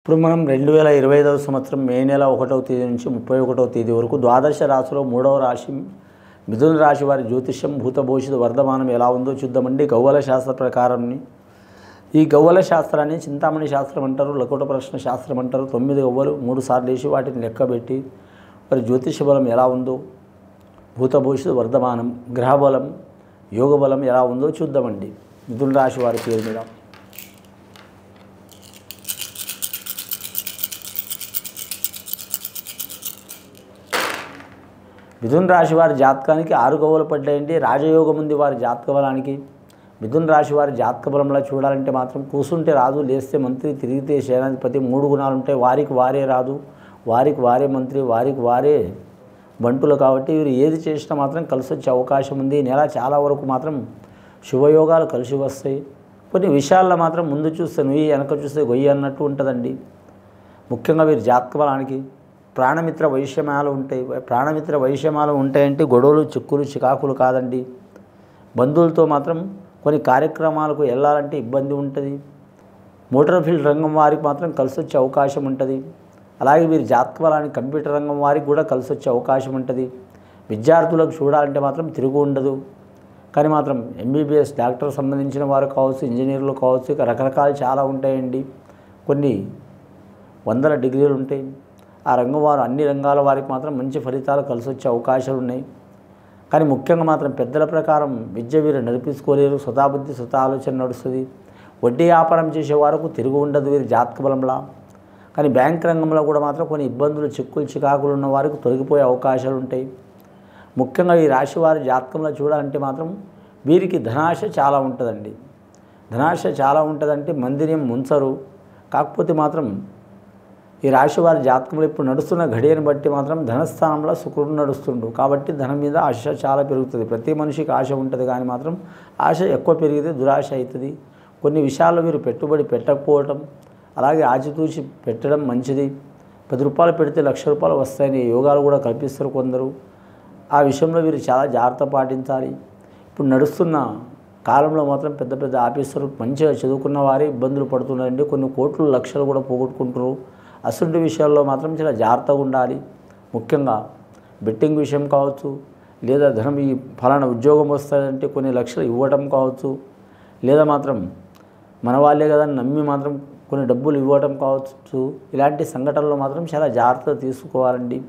ఇప్పుడు మనం 2025వ సంవత్సరం మే నెల 1వ తేదీ నుంచి 31వ తేదీ వరకు ద్వాదశ రాశిలో 3వ రాశి మిథున రాశి వారి జ్యోతిష్యం భూతభవిష్యత్తు వర్ధమానం ఎలా ఉందో చూద్దామండి. ఖగోళ శాస్త్ర ప్రకారం ఈ ఖగోళ శాస్త్రాన్ని చింతామణి శాస్త్రం అంటారు, లకుట ప్రశ్న శాస్త్రం అంటారు. 9 గవ్వలు 3 సార్లు వేసి వాటిని లెక్కబెట్టి మరి జ్యోతిష బలం ఎలా ఉందో, భూతభవిష్యత్తు వర్ధమానం, గ్రహ బలం, యోగ బలం ఎలా ఉందో చూద్దామండి. మిథున రాశి వారి పేరు మీద మిథున రాశి వారి జాతకానికి 6 గవ్వలు పడ్డాయండి. రాజయోగం ఉంది వారి జాతక బలానికి. మిథున రాశి వారి జాతక బలంలో చూడాలంటే మాత్రం కూసుంటే రాదు, లేస్తే మంత్రి, తిరిగితే సేనాధిపతి, 3 గుణాలు ఉంటాయి. వారికి వారే రాదు, వారికి వారే మంత్రి, వారికి వారే బంటులు. కాబట్టి వీరు ఏది చేసినా మాత్రం కలిసి వచ్చే అవకాశం ఉంది. ఈ నెల చాలా వరకు మాత్రం శుభయోగాలు కలిసి వస్తాయి. కొన్ని విషయాల్లో మాత్రం ముందు చూస్తే నువ్వు, వెనక చూస్తే గొయ్యి అన్నట్టు ఉంటుందండి. ముఖ్యంగా వీరి జాతక బలానికి ప్రాణమిత్ర వైషమ్యాలు ఉంటాయి. ప్రాణమిత్ర వైషమ్యాలు ఉంటాయంటే గొడవలు, చిక్కులు, చికాకులు కాదండి. బంధువులతో మాత్రం కొన్ని కార్యక్రమాలకు వెళ్ళాలంటే ఇబ్బంది ఉంటుంది. మోటార్ ఫీల్డ్ రంగం వారికి మాత్రం కలిసి వచ్చే అవకాశం ఉంటుంది. అలాగే వీరి జాతక బలానికి కంప్యూటర్ రంగం వారికి కూడా కలిసి వచ్చే అవకాశం ఉంటుంది. విద్యార్థులకు చూడాలంటే మాత్రం తిరుగు ఉండదు. కానీ మాత్రం ఎంబీబీఎస్ డాక్టర్ సంబంధించిన వారు కావచ్చు, ఇంజనీర్లు కావచ్చు, ఇక రకరకాలు చాలా ఉంటాయండి. కొన్ని 100 డిగ్రీలు ఉంటాయి. ఆ రంగం వారు అన్ని రంగాల వారికి మాత్రం మంచి ఫలితాలు కలిసి వచ్చే అవకాశాలు ఉన్నాయి. కానీ ముఖ్యంగా మాత్రం పెద్దల ప్రకారం విద్య వీరు నడిపించుకోలేరు. స్వతాబుద్ధి, స్వత ఆలోచన నడుస్తుంది. వడ్డీ వ్యాపారం చేసే వారికి తిరుగు ఉండదు వీరి జాతక బలంలా. కానీ బ్యాంక్ రంగంలో కూడా మాత్రం కొన్ని ఇబ్బందులు, చిక్కులు, చికాకులు ఉన్న వారికి తొలగిపోయే అవకాశాలు ఉంటాయి. ముఖ్యంగా ఈ రాశి వారి జాతకంలో చూడాలంటే మాత్రం వీరికి ధనాశ చాలా ఉంటుందండి. ధనాశ చాలా ఉంటుందంటే మందిరం ముంచరు. కాకపోతే మాత్రం ఈ రాశి వారి జాతకంలో ఇప్పుడు నడుస్తున్న ఘడియను బట్టి మాత్రం ధనస్థానంలో శుక్రుడు నడుస్తుండు. కాబట్టి ధనం మీద ఆశ చాలా పెరుగుతుంది. ప్రతి మనిషికి ఆశ ఉంటుంది, కానీ మాత్రం ఆశ ఎక్కువ పెరిగితే దురాశ అవుతుంది. కొన్ని విషయాల్లో వీరు పెట్టుబడి పెట్టకపోవటం, అలాగే ఆచితూచి పెట్టడం మంచిది. 10 రూపాయలు పెడితే 1,00,000 రూపాయలు వస్తాయని యోగాలు కూడా కల్పిస్తారు కొందరు. ఆ విషయంలో వీరు చాలా జాగ్రత్త పాటించాలి. ఇప్పుడు నడుస్తున్న కాలంలో మాత్రం పెద్ద పెద్ద ఆఫీసర్లు మంచిగా చదువుకున్న వారే ఇబ్బందులు పడుతున్నారండి. కొన్ని కోట్లు, లక్షలు కూడా పోగొట్టుకుంటారు. అసలు విషయాల్లో మాత్రం చాలా జాగ్రత్తగా ఉండాలి. ముఖ్యంగా బెట్టింగ్ విషయం కావచ్చు, లేదా ధనం ఈ ఫలానా ఉద్యోగం వస్తుందంటే కొన్ని లక్షలు ఇవ్వటం కావచ్చు, లేదా మాత్రం మన వాళ్ళే కదా నమ్మి మాత్రం కొన్ని డబ్బులు ఇవ్వటం కావచ్చు. ఇలాంటి సంఘటనలో మాత్రం చాలా జాగ్రత్త తీసుకోవాలండి.